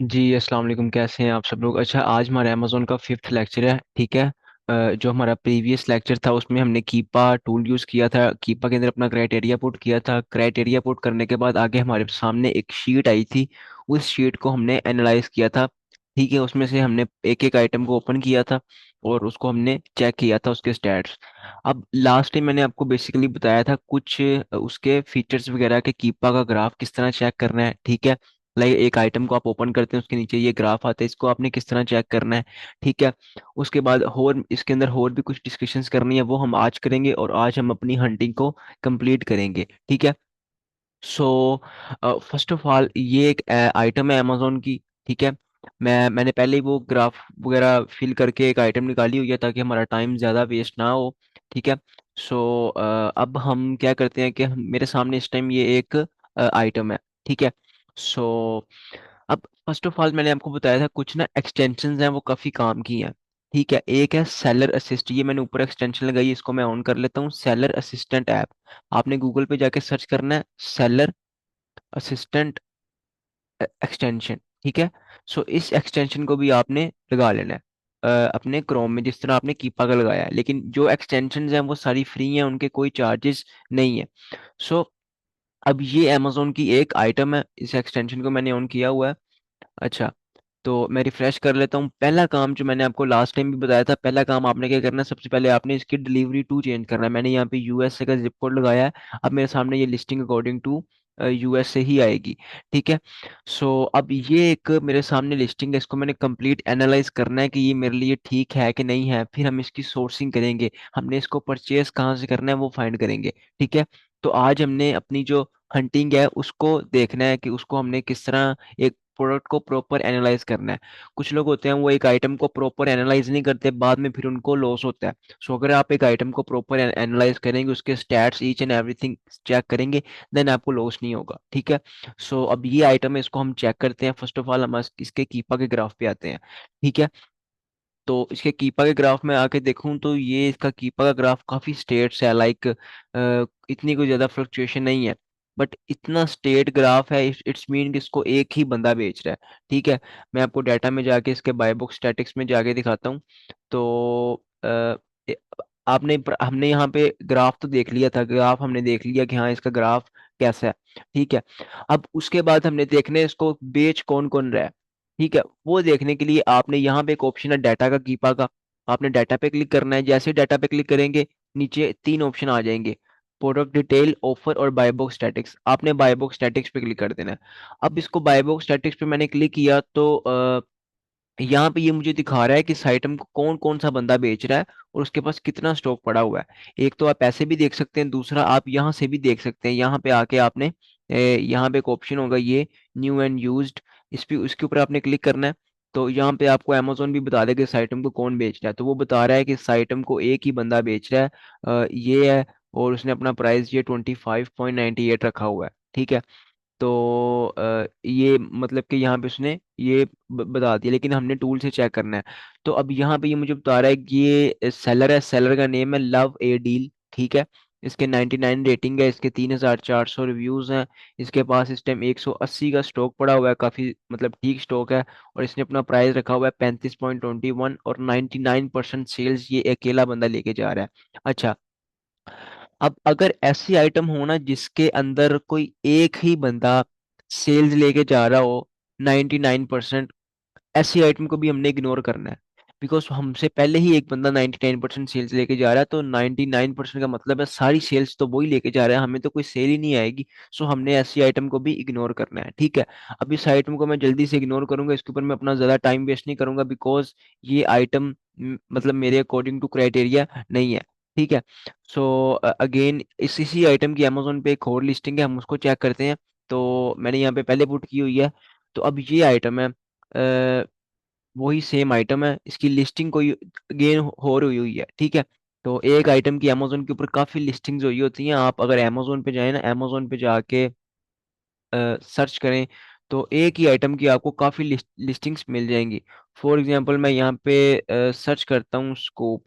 जी अस्सलाम वालेकुम। कैसे हैं आप सब लोग? अच्छा, आज हमारा अमेज़ोन का फिफ्थ लेक्चर है। ठीक है। जो हमारा प्रीवियस लेक्चर था उसमें हमने कीपा टूल यूज़ किया था। कीपा के अंदर अपना क्राइटेरिया पुट किया था। क्राइटेरिया पुट करने के बाद आगे हमारे सामने एक शीट आई थी। उस शीट को हमने एनालाइज किया था। ठीक है, उसमें से हमने एक एक आइटम को ओपन किया था और उसको हमने चेक किया था उसके स्टैट्स। अब लास्ट टाइम मैंने आपको बेसिकली बताया था कुछ उसके फीचर्स वगैरह के, कीपा का ग्राफ किस तरह चेक करना है। ठीक है। लाइक एक आइटम को आप ओपन करते हैं, उसके नीचे ये ग्राफ आता है, इसको आपने किस तरह चेक करना है। ठीक है। उसके बाद और इसके अंदर और भी कुछ डिस्कशंस करनी है, वो हम आज करेंगे और आज हम अपनी हंटिंग को कंप्लीट करेंगे। ठीक है। सो फर्स्ट ऑफ ऑल ये एक आइटम है अमेजोन की। ठीक है। मैंने पहले ही वो ग्राफ वगैरह फिल करके एक आइटम निकाली हुई है ताकि हमारा टाइम ज़्यादा वेस्ट ना हो। ठीक है। सो अब हम क्या करते हैं कि मेरे सामने इस टाइम ये एक आइटम है। ठीक है। सो अब फर्स्ट ऑफ ऑल मैंने आपको बताया था कुछ ना एक्सटेंशंस हैं, वो काफ़ी काम की हैं। ठीक है। एक है सेलर असिस्ट, ये मैंने ऊपर एक्सटेंशन लगाई, इसको मैं ऑन कर लेता हूँ। सेलर असिस्टेंट ऐप, आपने गूगल पे जाके सर्च करना है सेलर असिस्टेंट एक्सटेंशन। ठीक है। सो इस एक्सटेंशन को भी आपने लगा लेना है अपने क्रोम में, जिस तरह आपने कीपा का लगाया है। लेकिन जो एक्सटेंशंस हैं वो सारी फ्री हैं, उनके कोई चार्जेस नहीं है। सो अब ये अमेजोन की एक आइटम है, इस एक्सटेंशन को मैंने ऑन किया हुआ है। अच्छा, तो मैं रिफ्रेश कर लेता हूँ। पहला काम जो मैंने आपको लास्ट टाइम भी बताया था, पहला काम आपने क्या करना है, सबसे पहले आपने इसकी डिलीवरी टू चेंज करना है। मैंने यहाँ पे यूएसए का जिप कोड लगाया है। अब मेरे सामने ये लिस्टिंग अकॉर्डिंग टू यूएसए ही आएगी। ठीक है। सो अब ये एक मेरे सामने लिस्टिंग है, इसको मैंने कंप्लीट एनालाइज करना है कि ये मेरे लिए ठीक है कि नहीं है। फिर हम इसकी सोर्सिंग करेंगे, हमने इसको परचेज कहाँ से करना है वो फाइंड करेंगे। ठीक है। तो आज हमने अपनी जो हंटिंग है उसको देखना है कि उसको हमने किस तरह एक प्रोडक्ट को प्रॉपर एनालाइज करना है। कुछ लोग होते हैं वो एक आइटम को प्रॉपर एनालाइज नहीं करते, बाद में फिर उनको लॉस होता है। सो अगर आप एक आइटम को प्रॉपर एनालाइज करेंगे, उसके stats each and everything check करेंगे, देन आपको लॉस नहीं होगा। ठीक है। सो अब ये आइटम है, इसको हम चेक करते हैं। फर्स्ट ऑफ ऑल हम इसके कीपा के ग्राफ पे आते हैं। ठीक है। तो इसके कीपा के ग्राफ में आके देखूं तो ये इसका कीपा का ग्राफ काफी स्टेट्स है, लाइक इतनी कोई ज्यादा फ्लक्चुएशन नहीं है। बट इतना स्टेट ग्राफ है, इट्स मीन कि इसको एक ही बंदा बेच रहा है। ठीक है। मैं आपको डाटा में जाके इसके बाय बुक स्टैटिक्स में जाके दिखाता हूँ। तो ए- आपने हमने यहाँ पे ग्राफ तो देख लिया था, ग्राफ हमने देख लिया कि हाँ इसका ग्राफ कैसा है। ठीक है। अब उसके बाद हमने देखने इसको बेच कौन कौन रहा है। ठीक है। वो देखने के लिए आपने यहाँ पे एक ऑप्शन है डाटा का, कीपा का। आपने डाटा पे क्लिक करना है। जैसे डाटा पे क्लिक करेंगे, नीचे तीन ऑप्शन आ जाएंगे, प्रोडक्ट डिटेल, ऑफर और बाय बॉक्स स्टैटिक्स। आपने बाय बॉक्स स्टैटिक्स पे क्लिक कर देना है। अब इसको बाय बॉक्स स्टैटिक्स पे मैंने क्लिक किया तो यहाँ पे ये मुझे दिखा रहा है कि इस आइटम को कौन कौन सा बंदा बेच रहा है और उसके पास कितना स्टॉक पड़ा हुआ है। एक तो आप ऐसे भी देख सकते हैं, दूसरा आप यहाँ से भी देख सकते हैं। यहाँ पे आके आपने यहाँ पे एक ऑप्शन होगा ये न्यू एंड यूज्ड, इस पे उसके ऊपर आपने क्लिक करना है। तो यहाँ पे आपको अमेजोन भी बता देगा इस आइटम को कौन बेच रहा है। तो वो बता रहा है कि इस आइटम को एक ही बंदा बेच रहा है, ये है। और उसने अपना प्राइस ये 25.98 रखा हुआ है। ठीक है। तो ये मतलब कि यहाँ पे उसने ये बता दिया, लेकिन हमने टूल से चेक करना है। तो अब यहाँ पे ये मुझे बता रहा है कि ये सेलर है, सेलर का नेम है लव ए डील। ठीक है। इसके 99 रेटिंग है, इसके 3400 रिव्यूज हैं। इसके पास इस टाइम 180 का स्टॉक पड़ा हुआ है, काफी मतलब ठीक स्टॉक है। और इसने अपना प्राइस रखा हुआ है 35.21 और 99% सेल्स ये अकेला बंदा लेके जा रहा है। अच्छा, अब अगर ऐसी आइटम हो ना जिसके अंदर कोई एक ही बंदा सेल्स लेके जा रहा हो 99%, ऐसी आइटम को भी हमने इग्नोर करना है। बिकॉज हमसे पहले ही एक बंदा 99% सेल्स लेके जा रहा है, तो 99% का मतलब है सारी सेल्स तो वही लेके जा रहा है, हमें तो कोई सेल ही नहीं आएगी। सो हमने ऐसी आइटम को भी इग्नोर करना है। ठीक है। अब इस आइटम को मैं जल्दी से इग्नोर करूंगा, इसके ऊपर मैं अपना ज़्यादा टाइम वेस्ट नहीं करूंगा, बिकॉज ये आइटम मतलब मेरे अकॉर्डिंग टू क्राइटेरिया नहीं है। ठीक है। सो अगेन इसी आइटम की अमेजोन पे एक और लिस्टिंग है, हम उसको चेक करते हैं। तो मैंने यहाँ पे पहले पुट की हुई है। तो अब ये आइटम है, वही सेम आइटम है, इसकी लिस्टिंग कोई अगेन हो रही हुई है। ठीक है। तो एक आइटम की अमेजोन के ऊपर काफ़ी लिस्टिंग्स हुई होती हैं। आप अगर अमेजोन पे जाए ना, अमेजोन पे जाके सर्च करें, तो एक ही आइटम की आपको काफ़ी लिस्टिंग्स मिल जाएंगी। फॉर एग्जांपल मैं यहाँ पे सर्च करता हूँ स्कोप।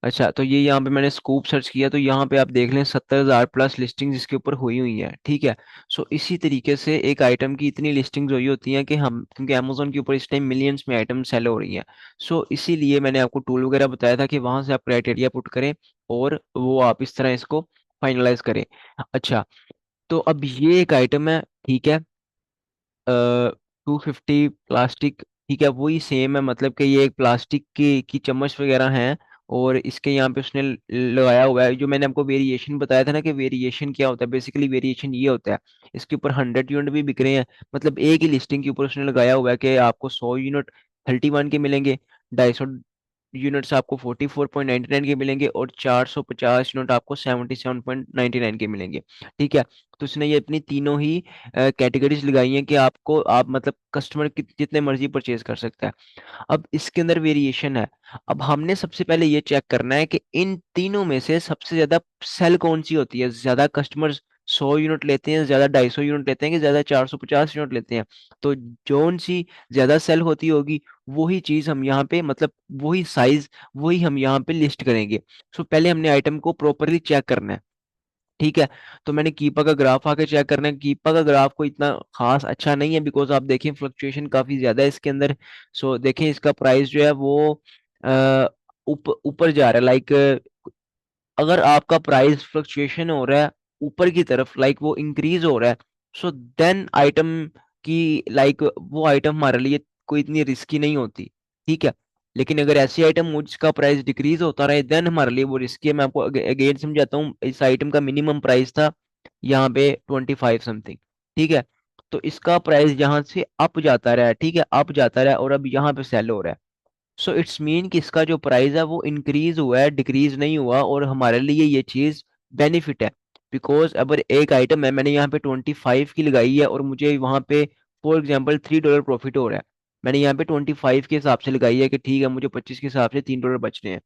अच्छा, तो ये यहाँ पे मैंने स्कूप सर्च किया तो यहाँ पे आप देख लें 70,000 प्लस लिस्टिंग्स इसके ऊपर हुई हुई है, ठीक है। सो इसी तरीके से एक आइटम की इतनी लिस्टिंग्स हुई होती हैं कि हम, क्योंकि अमेजोन के ऊपर इस टाइम मिलियंस में आइटम सेल हो रही हैं। सो इसीलिए मैंने आपको टूल वगैरह बताया था कि वहां से आप क्राइटेरिया पुट करें और वो आप इस तरह इसको फाइनलाइज करें। अच्छा, तो अब ये एक आइटम है, ठीक है। 250 प्लास्टिक, ठीक है, वही सेम है, मतलब कि ये एक प्लास्टिक की चम्मच वगैरह हैं। और इसके यहाँ पे उसने लगाया हुआ है, जो मैंने आपको वेरिएशन बताया था ना, कि वेरिएशन क्या होता है, बेसिकली वेरिएशन ये होता है। इसके ऊपर 100 यूनिट भी बिक रहे हैं, मतलब एक ही लिस्टिंग के ऊपर उसने लगाया हुआ है कि आपको 100 यूनिट 31 के मिलेंगे, 250 यूनिट्स आपको 44.99 के मिलेंगे, और 450 यूनिट आपको 77.99 के मिलेंगे, ठीक है। तो उसने ये अपनी तीनों ही कैटेगरीज लगाई हैं कि आपको, आप मतलब कस्टमर जितने मर्जी परचेज कर सकता है। अब इसके अंदर वेरिएशन है। अब हमने सबसे पहले ये चेक करना है कि इन तीनों में से सबसे ज्यादा सेल कौन सी होती है, ज्यादा कस्टमर 100 यूनिट लेते हैं, ज्यादा 250 यूनिट लेते हैं, कि ज्यादा 450 यूनिट लेते हैं। तो जोन सी ज्यादा सेल होती होगी, वही चीज हम यहाँ पे, मतलब वही साइज, वही हम यहाँ पे लिस्ट करेंगे। सो पहले हमने आइटम को प्रॉपरली चेक करना है, ठीक है। तो मैंने कीपा का ग्राफ आके चेक करना है, कीपा का ग्राफ कोई इतना खास अच्छा नहीं है, बिकॉज आप देखें फ्लक्चुएशन काफी ज्यादा है इसके अंदर। सो देखें इसका प्राइस जो है वो अ, ऊपर जा रहा है, लाइक अगर आपका प्राइस फ्लक्चुएशन हो रहा है ऊपर की तरफ, लाइक वो इंक्रीज हो रहा है, सो देन आइटम की, लाइक वो आइटम हमारे लिए कोई इतनी रिस्की नहीं होती, ठीक है। लेकिन अगर ऐसी आइटम हो जिसका प्राइस डिक्रीज होता रहे, देन हमारे लिए वो रिस्की है। मैं आपको अगेन समझाता हूँ, इस आइटम का मिनिमम प्राइस था यहाँ पे 25 समथिंग, ठीक है। तो इसका प्राइस यहाँ से अप जाता रहा है, ठीक है, अप जाता रहा है, और अब यहाँ पे सेल हो रहा है। सो इट्स मीन कि इसका जो प्राइस है वो इंक्रीज हुआ है, डिक्रीज नहीं हुआ, और हमारे लिए ये चीज बेनिफिट है। बिकॉज अगर एक आइटम है, मैंने यहाँ पे 25 की लगाई है, और मुझे वहां पे फॉर एग्जाम्पल $3 प्रॉफिट हो रहा है। मैंने यहाँ पे 25 के हिसाब से लगाई है कि ठीक है, मुझे 25 के हिसाब से $3 बच रहे हैं।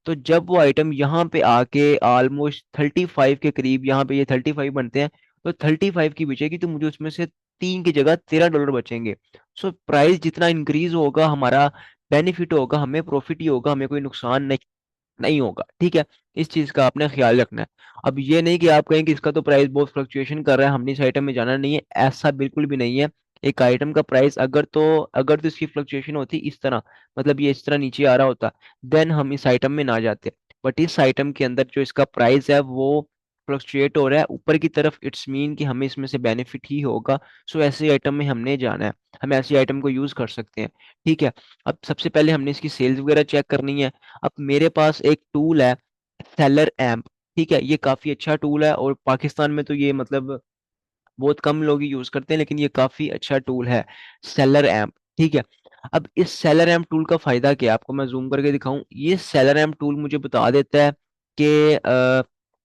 तो जब वो आइटम यहाँ पे आके ऑलमोस्ट 35 के करीब, यहाँ पे ये 35 बनते हैं, तो 35 की बचेगी, तो मुझे उसमें से 3 की जगह $13 बचेंगे। सो प्राइस जितना इंक्रीज होगा, हमारा बेनिफिट होगा, हमें प्रॉफिट ही होगा, हमें कोई नुकसान नहीं होगा, ठीक है। इस चीज का आपने ख्याल रखना है। अब ये नहीं कि आप कहें कि इसका तो प्राइस बहुत फ्लक्चुएशन कर रहा है, हमने इस आइटम में जाना नहीं है, ऐसा बिल्कुल भी नहीं है। एक आइटम का प्राइस अगर तो इसकी फ्लक्चुएशन होती इस तरह, मतलब ये इस तरह नीचे आ रहा होता, देन हम इस आइटम में ना जाते। बट इस आइटम के अंदर जो इसका प्राइस है वो फ्लक्चुएट हो रहा है ऊपर की तरफ, इट्स मीन कि हमें इसमें से बेनिफिट ही होगा। सो ऐसे आइटम में हमने जाना है, हम ऐसी आइटम को यूज कर सकते हैं, ठीक है। अब सबसे पहले हमने इसकी सेल्स वगैरह चेक करनी है। अब मेरे पास एक टूल है, सेलर एम्प, ठीक है। ये काफी अच्छा टूल है, और पाकिस्तान में तो ये मतलब बहुत कम लोग ही यूज करते हैं, लेकिन ये काफी अच्छा टूल है, सेलर एम्प, ठीक है। अब इस सेलर एम्प टूल का फायदा क्या है, आपको मैं जूम करके दिखाऊं। ये सेलर एम्प टूल मुझे बता देता है कि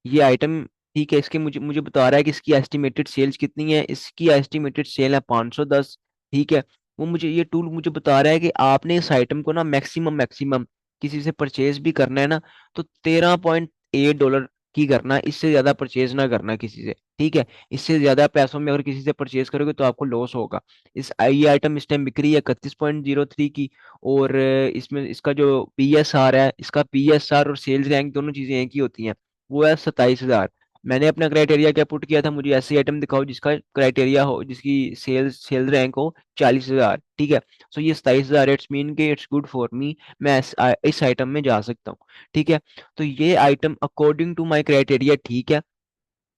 ये आइटम, ठीक है, इसके मुझे मुझे बता रहा है कि इसकी एस्टिमेटेड सेल्स कितनी है। इसकी एस्टिमेटेड सेल है 510, ठीक है। वो मुझे, ये टूल मुझे बता रहा है कि आपने इस आइटम को ना मैक्सिमम मैक्सिमम किसी से परचेज भी करना है ना, तो $13.8 की करना, इससे ज्यादा परचेज ना करना किसी से, ठीक है। इससे ज्यादा पैसों में अगर किसी से परचेज करोगे तो आपको लॉस होगा। ये आइटम इस टाइम बिक्री है 31.03 की, और इसमें इसका जो PSR है, इसका PSR और सेल्स रैंक दोनों चीजें एक ही होती हैं, वो है 27,000। मैंने अपना क्राइटेरिया क्या पुट किया था, मुझे ऐसी आइटम दिखाओ जिसका क्राइटेरिया हो, जिसकी सेल्स रैंक हो 40,000, ठीक है। सो ये 27,000, इट्स मीन के इट्स गुड फॉर मी, मैं इस आइटम में जा सकता हूँ, ठीक है। तो ये item according to my criteria ठीक है,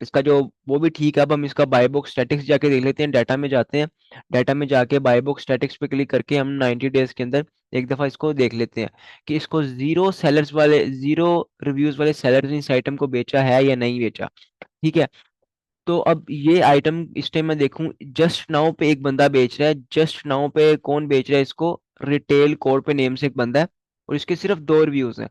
इसका जो वो भी ठीक है। अब हम इसका बाय बॉक्स स्टैटिक्स जाके देख लेते हैं, डाटा में जाते हैं। डाटा में जाके बाय बॉक्स स्टैटिक्स पे क्लिक करके हम 90 डेज के अंदर एक दफा इसको देख लेते हैं कि इसको जीरो रिव्यूज वाले सेलर्स ने इस आइटम को बेचा है या नहीं बेचा, ठीक है। तो अब ये आइटम इस टाइम मैं देखूं, जस्ट नाउ पे एक बंदा बेच रहा है, जस्ट नाउ पे कौन बेच रहा है इसको, रिटेल कोर पे नेम से एक बंदा है, और इसके सिर्फ 2 रिव्यूज हैं।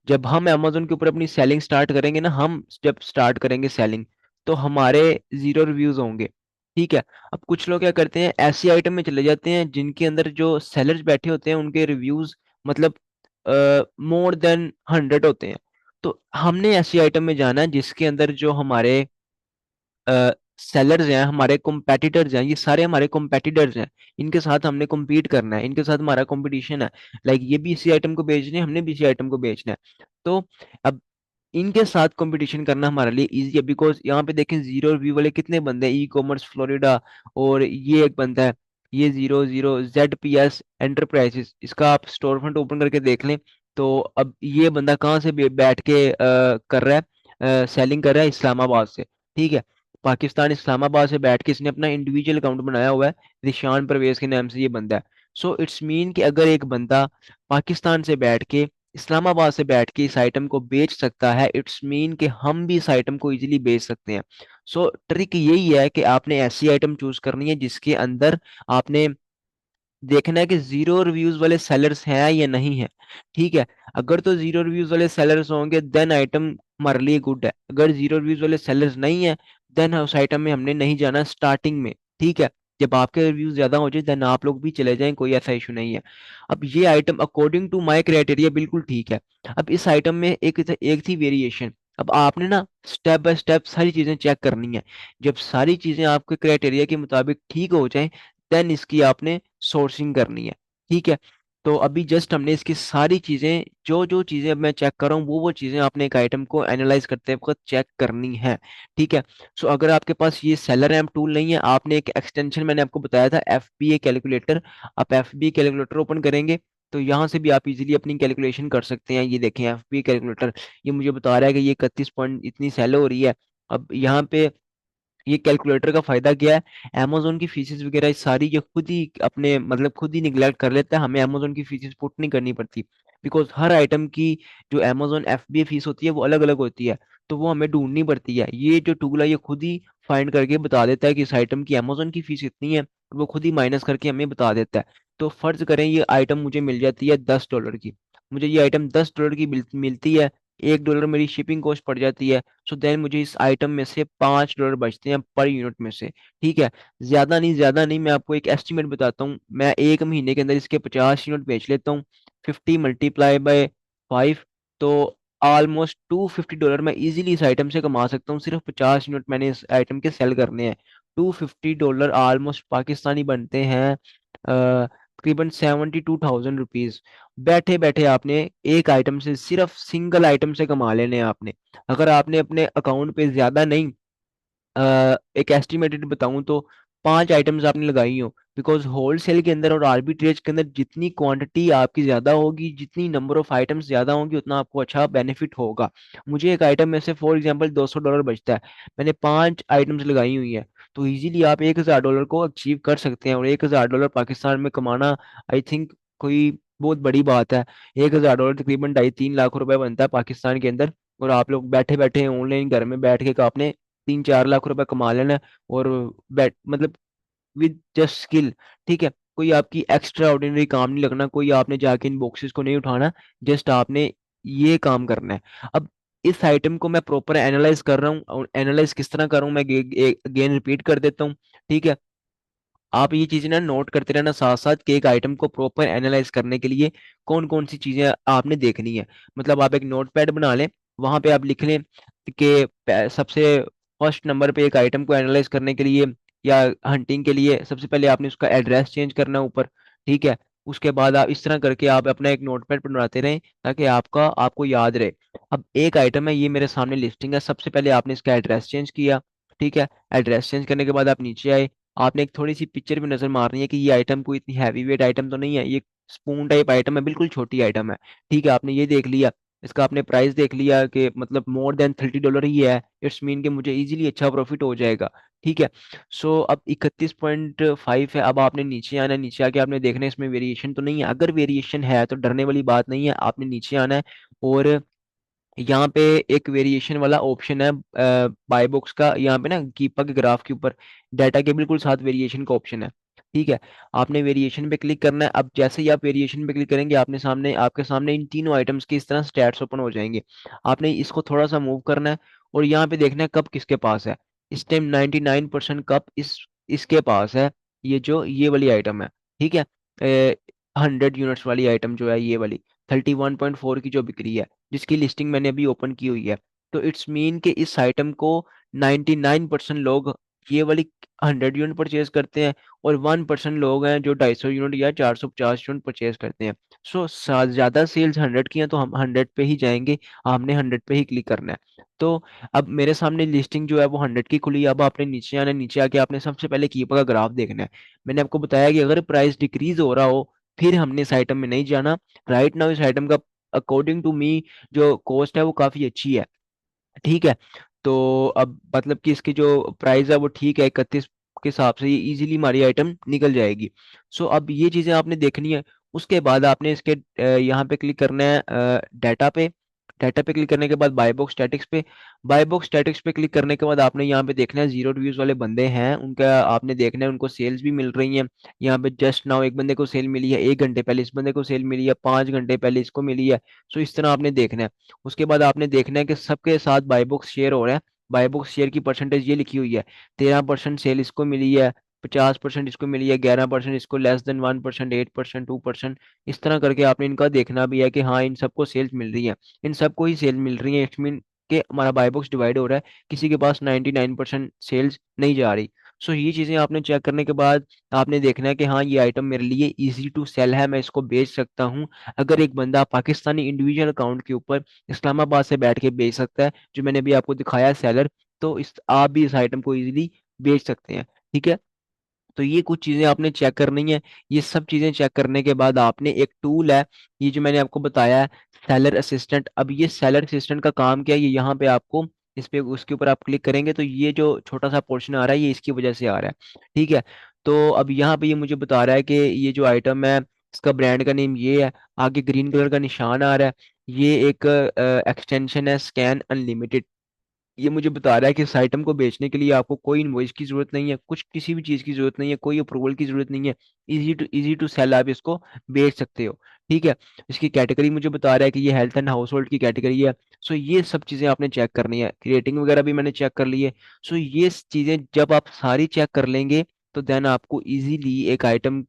जब हम अमेजोन के ऊपर अपनी सेलिंग स्टार्ट करेंगे ना, हम जब स्टार्ट करेंगे सेलिंग, तो हमारे 0 रिव्यूज होंगे, ठीक है। अब कुछ लोग क्या करते हैं, ऐसी आइटम में चले जाते हैं जिनके अंदर जो सेलर्स बैठे होते हैं उनके रिव्यूज मतलब मोर देन 100 होते हैं। तो हमने ऐसी आइटम में जाना है जिसके अंदर जो हमारे सेलर्स हैं, हमारे कॉम्पेटिटर्स हैं, ये सारे हमारे कॉम्पेटिटर्स हैं। इनके साथ हमने compete करना है, इनके साथ हमारा कंपटीशन है। लाइक ये भी इसी आइटम को बेच रहे हैं, हमने भी इसी आइटम को बेचना है। तो अब इनके साथ कंपटीशन करना हमारे लिए इजी है, बिकॉज यहाँ पे देखें जीरो रिव्यू वाले कितने बंदे हैं, ई कॉमर्स फ्लोरिडा, और ये एक बंदा है, ये 00 ZPS एंटरप्राइजेस, इसका आप स्टोर फ्रंट ओपन करके देख लें। तो अब ये बंदा कहाँ से बैठ के कर रहा है, सेलिंग कर रहा है इस्लामाबाद से। ठीक है, पाकिस्तान इस्लामाबाद से बैठ के इसने अपना इंडिविजुअल अकाउंट बनाया हुआ है, निशान परवेज के नाम से ये बंदा है। सो इट्स मीन कि अगर एक बंदा पाकिस्तान से बैठ के, इस्लामाबाद से बैठ के इस आइटम को बेच सकता है, इट्स मीन कि हम भी इस आइटम को इजीली बेच सकते हैं। सो ट्रिक यही है कि आपने ऐसी आइटम चूज करनी है जिसके अंदर आपने देखना है कि जीरो रिव्यूज वाले सेलर्स हैं या नहीं है। ठीक है, अगर तो जीरो रिव्यूज वाले सेलर्स होंगे देन आइटम हमारे लिए गुड है। अगर जीरो रिव्यूज वाले सेलर्स नहीं है देन उस आइटम में हमने नहीं जाना स्टार्टिंग में। ठीक है, जब आपके रिव्यूज ज्यादा हो जाए देन आप लोग भी चले जाएं, कोई ऐसा इशू नहीं है। अब ये item according to my criteria बिल्कुल ठीक है। अब इस आइटम में एक थी वेरिएशन। अब आपने ना स्टेप बाय स्टेप सारी चीजें चेक करनी है। जब सारी चीजें आपके क्राइटेरिया के मुताबिक ठीक हो जाएं देन इसकी आपने सोर्सिंग करनी है। ठीक है, तो अभी जस्ट हमने इसकी सारी चीजें, जो जो चीजें अब मैं चेक कर रहा हूँ वो चीजें आपने एक आइटम को एनालाइज करते वक्त चेक करनी है। ठीक है, सो अगर आपके पास ये सेलर रैम टूल नहीं है, आपने एक एक्सटेंशन मैंने आपको बताया था FBA कैलकुलेटर, आप FBA कैलकुलेटर ओपन करेंगे तो यहाँ से भी आप इजीली अपनी कैलकुलेशन कर सकते हैं। ये देखें FBA कैलकुलेटर, ये मुझे बता रहा है कि ये 31 पॉइंट इतनी सेल हो रही है। अब यहाँ पे ये कैलकुलेटर का फायदा क्या है, amazon की फीसेस वगैरह ये सारी ये खुद ही अपने मतलब खुद ही निगलेक्ट कर लेता है, हमें amazon की फीसेस पुट नहीं करनी पड़ती। बिकॉज हर आइटम की जो amazon FBA फीस होती है वो अलग अलग होती है, तो वो हमें ढूंढनी पड़ती है। ये जो टूल है ये खुद ही फाइंड करके बता देता है कि इस आइटम की amazon की फीस इतनी है, और वो खुद ही माइनस करके हमें बता देता है। तो फर्ज करें ये आइटम मुझे मिल जाती है $10 की, मुझे ये आइटम $10 की मिलती है, $1 मेरी शिपिंग कॉस्ट पड़ जाती है। सो देन मुझे इस आइटम में से $5 बचते हैं पर यूनिट में से। ठीक है, ज्यादा नहीं, मैं आपको एक एस्टिमेट बताता हूँ, मैं एक महीने के अंदर इसके 50 यूनिट बेच लेता हूँ, 50 × 5, तो ऑलमोस्ट $250 मैं इजीली इस आइटम से कमा सकता हूँ। सिर्फ 50 यूनिट मैंने इस आइटम के सेल करने हैं, $250 ऑलमोस्ट पाकिस्तानी बनते हैं तकरीबन 72,000 रुपीज। बैठे बैठे आपने एक आइटम से, सिर्फ सिंगल आइटम से कमा लेने हैं आपने। अगर आपने अपने अकाउंट पे ज्यादा नहीं, एक एस्टिमेटेड बताऊं तो 5 आइटम्स आपने लगाई हो, बिकॉज होलसेल के अंदर और आर्बिट्रेज के अंदर जितनी क्वांटिटी आपकी ज्यादा होगी, जितनी नंबर ऑफ आइटम्स ज्यादा होंगी, उतना आपको अच्छा बेनिफिट होगा। मुझे एक आइटम में से फॉर एग्जांपल $200 बचता है, मैंने 5 आइटम्स लगाई हुई है, तो इजीली आप $1,000 को अचीव कर सकते हैं। और $1,000 पाकिस्तान में कमाना आई थिंक कोई बहुत बड़ी बात है। $1,000 तकरीबन 2.5-3 लाख रुपए बनता है पाकिस्तान के अंदर, और आप लोग बैठे बैठे ऑनलाइन घर में बैठ के आपने 3-4 लाख रुपए कमा लेना है। और बैट मतलब विद जस्ट स्किल। ठीक है, कोई आपकी एक्स्ट्रा ऑर्डिनरी काम नहीं लगना, कोई आपने जाके इन बॉक्सेस को नहीं उठाना, जस्ट आपने ये काम करना है। अब इस आइटम को मैं प्रॉपर एनालाइज कर रहा हूँ, और एनालाइज किस तरह कर रहा हूँ मैं अगेन रिपीट कर देता हूँ। ठीक है, आप ये चीजें ना नोट करते रहना साथ साथ कि एक आइटम को प्रॉपर एनालाइज करने के लिए कौन कौन सी चीजें आपने देखनी है। मतलब आप एक नोट पैड बना लें, वहां पे आप लिख लें कि सबसे फर्स्ट नंबर पे एक आइटम को एनालाइज करने के लिए या हंटिंग के लिए सबसे पहले आपने उसका एड्रेस चेंज करना है ऊपर। ठीक है, उसके बाद आप इस तरह करके आप अपना एक नोट पैड बनाते रहें ताकि आपको याद रहे। अब एक आइटम है, ये मेरे सामने लिस्टिंग है, सबसे पहले आपने इसका एड्रेस चेंज किया। ठीक है, एड्रेस चेंज करने के बाद आप नीचे आए, आपने एक थोड़ी सी पिक्चर भी नजर मारनी है कि ये आइटम कोई इतनी हैवी वेट आइटम तो नहीं है, ये स्पून टाइप आइटम है, बिल्कुल छोटी आइटम है। ठीक है, आपने ये देख लिया, इसका आपने प्राइस देख लिया कि मतलब मोर देन $30 ही है, इट्स मीन कि मुझे इजीली अच्छा प्रॉफिट हो जाएगा। ठीक है, सो अब 31.5 है, अब आपने नीचे आना है, नीचे आके आपने देखना है इसमें वेरिएशन तो नहीं है। अगर वेरिएशन है तो डरने वाली बात नहीं है, आपने नीचे आना है, और यहाँ पे एक वेरिएशन वाला ऑप्शन है बाय बॉक्स का, यहाँ पे ना कीपा के ग्राफ के ऊपर डाटा के बिल्कुल साथ वेरिएशन का ऑप्शन है। ठीक है, आपने वेरिएशन पे क्लिक करना है। अब जैसे ही आप वेरिएशन पे क्लिक करेंगे आपके सामने इन तीनों आइटम्स के इस तरह स्टैट्स ओपन हो जाएंगे। आपने इसको थोड़ा सा मूव करना है, और यहाँ पे देखना है कप किसके पास है। इस टाइम 99% कप इसके पास है, ये वाली आइटम है। ठीक है, 100 यूनिट्स वाली आइटम जो है ये वाली 31.4 की जो बिक्री है, जिसकी लिस्टिंग मैंने अभी ओपन की हुई है। तो इट्स मीन कि इस आइटम को 99% लोग ये वाली 100 यूनिट परचेज करते हैं, और 1% लोग हैं जो 250 यूनिट या 450 यूनिट परचेज करते हैं। सो ज्यादा सेल्स 100 की हैं तो हम 100 पे ही जाएंगे, हमने 100 पे ही क्लिक करना है। तो अब मेरे सामने लिस्टिंग जो है वो 100 की खुली है। अब आपने नीचे आना है, नीचे आके आपने सबसे पहले कीपर का ग्राफ देखना है। मैंने आपको बताया कि अगर प्राइस डिक्रीज हो रहा हो फिर हमने इस आइटम में नहीं जाना। राइट नाउ इस आइटम का अकॉर्डिंग टू मी जो कॉस्ट है वो काफी अच्छी है, ठीक है। तो अब मतलब कि इसकी जो प्राइस है वो ठीक है, 31 के हिसाब से ये इजीली हमारी आइटम निकल जाएगी। सो अब ये चीजें आपने देखनी है। उसके बाद आपने इसके यहाँ पे क्लिक करना है डाटा पे। डाटा पे क्लिक करने के बाद बाय बॉक्स स्टैटिक्स पे। बाय बॉक्स स्टैटिक्स पे क्लिक करने के बाद आपने यहाँ पे देखना है जीरो रिव्यूज वाले बंदे हैं उनका, आपने देखना है उनको सेल्स भी मिल रही हैं। यहाँ पे जस्ट नाउ एक बंदे को सेल मिली है, 1 घंटे पहले इस बंदे को सेल मिली है, 5 घंटे पहले इसको मिली है। सो इस तरह आपने देखना है। उसके बाद आपने देखना है कि सबके साथ बाय बॉक्स शेयर हो रहा है। बाय बॉक्स शेयर की परसेंटेज ये लिखी हुई है, 13% सेल इसको मिली है, 50% इसको मिली है, 11% इसको, लेस देन 1%, 8%, 2%। इस तरह करके आपने इनका देखना भी है कि हाँ इन सबको सेल्स मिल रही है, इन सबको ही सेल मिल रही है। इट्स मीन कि हमारा बाय बॉक्स डिवाइड हो रहा है, किसी के पास 99% सेल्स नहीं जा रही। सो ये चीजें आपने चेक करने के बाद आपने देखना है कि हाँ ये आइटम मेरे लिए इजी टू सेल है, मैं इसको बेच सकता हूँ। अगर एक बंदा पाकिस्तानी इंडिविजुअल अकाउंट के ऊपर इस्लामाबाद से बैठ के बेच सकता है, जो मैंने अभी आपको दिखाया है सेलर, तो इस आप भी इस आइटम को इजीली बेच सकते हैं, ठीक है। तो ये कुछ चीजें आपने चेक करनी है। ये सब चीजें चेक करने के बाद आपने एक टूल है, ये जो मैंने आपको बताया है, सेलर असिस्टेंट। अब ये सेलर असिस्टेंट का काम क्या है, ये यहाँ पे आपको इस पे उसके ऊपर आप क्लिक करेंगे तो ये जो छोटा सा पोर्शन आ रहा है ये इसकी वजह से आ रहा है, ठीक है। तो अब यहाँ पे ये मुझे बता रहा है कि ये जो आइटम है इसका ब्रांड का नेम ये है, आगे ग्रीन कलर का निशान आ रहा है, ये एक एक्सटेंशन है स्कैन अनलिमिटेड। ये मुझे बता रहा है कि इस आइटम को बेचने के लिए आपको कोई इनवॉइस की जरूरत नहीं है, कुछ किसी भी चीज की जरूरत नहीं है, कोई अप्रूवल की जरूरत नहीं है। इजी टू सेल, आप इसको बेच सकते हो, ठीक है। इसकी कैटेगरी मुझे बता रहा है कि ये हेल्थ एंड हाउस होल्ड की कैटेगरी है। सो ये सब चीजें आपने चेक करनी है, रेटिंग वगैरह भी मैंने चेक कर ली है। सो ये चीजें जब आप सारी चेक कर लेंगे तो देन आपको इजीली एक आइटम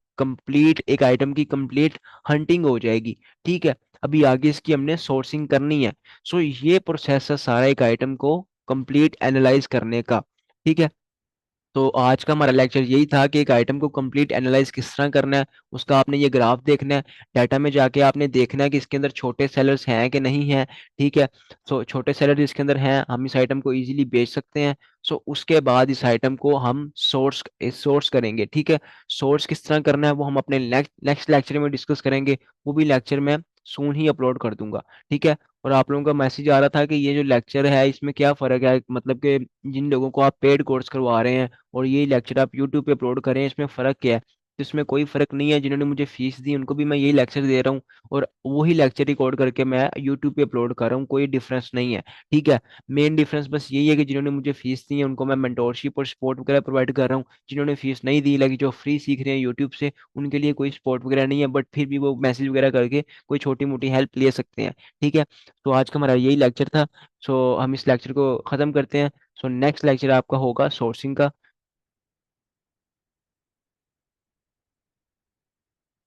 की कंप्लीट हंटिंग हो जाएगी, ठीक है। अभी आगे इसकी हमने सोर्सिंग करनी है। सो ये प्रोसेस है सारा एक आइटम को कंप्लीट एनालाइज करने का, ठीक है। तो आज का हमारा लेक्चर यही था कि एक आइटम को कंप्लीट एनालाइज किस तरह करना है, उसका आपने ये ग्राफ देखना है। डाटा में जाके आपने देखना है कि इसके अंदर छोटे सेलर्स हैं कि नहीं हैं, ठीक है। सो छोटे सेलर इसके अंदर हैं, हम इस आइटम को इजीली बेच सकते हैं। सो उसके बाद इस आइटम को हम सोर्स करेंगे, ठीक है। सोर्स किस तरह करना है वो हम अपने नेक्स्ट लेक्चर में डिस्कस करेंगे। वो भी लेक्चर मैं सून ही अपलोड कर दूंगा, ठीक है। और आप लोगों का मैसेज आ रहा था कि ये जो लेक्चर है इसमें क्या फ़र्क है, मतलब कि जिन लोगों को आप पेड कोर्स करवा रहे हैं और ये लेक्चर आप यूट्यूब पे अपलोड करें, इसमें फ़र्क क्या है। तो इसमें कोई फ़र्क नहीं है, जिन्होंने मुझे फीस दी उनको भी मैं यही लेक्चर दे रहा हूँ और वही लेक्चर रिकॉर्ड करके मैं यूट्यूब पे अपलोड कर रहा हूँ, कोई डिफरेंस नहीं है, ठीक है। मेन डिफरेंस बस यही है कि जिन्होंने मुझे फीस दी है उनको मैं मेंटोरशिप और सपोर्ट वगैरह प्रोवाइड कर रहा हूँ। जिन्होंने फीस नहीं दी, लगी जो फ्री सीख रहे हैं यूट्यूब से, उनके लिए कोई सपोर्ट वगैरह नहीं है, बट फिर भी वो मैसेज वगैरह करके कोई छोटी मोटी हेल्प ले सकते हैं, ठीक है। तो आज का हमारा यही लेक्चर था। सो हम इस लेक्चर को ख़त्म करते हैं। सो नेक्स्ट लेक्चर आपका होगा सोर्सिंग का।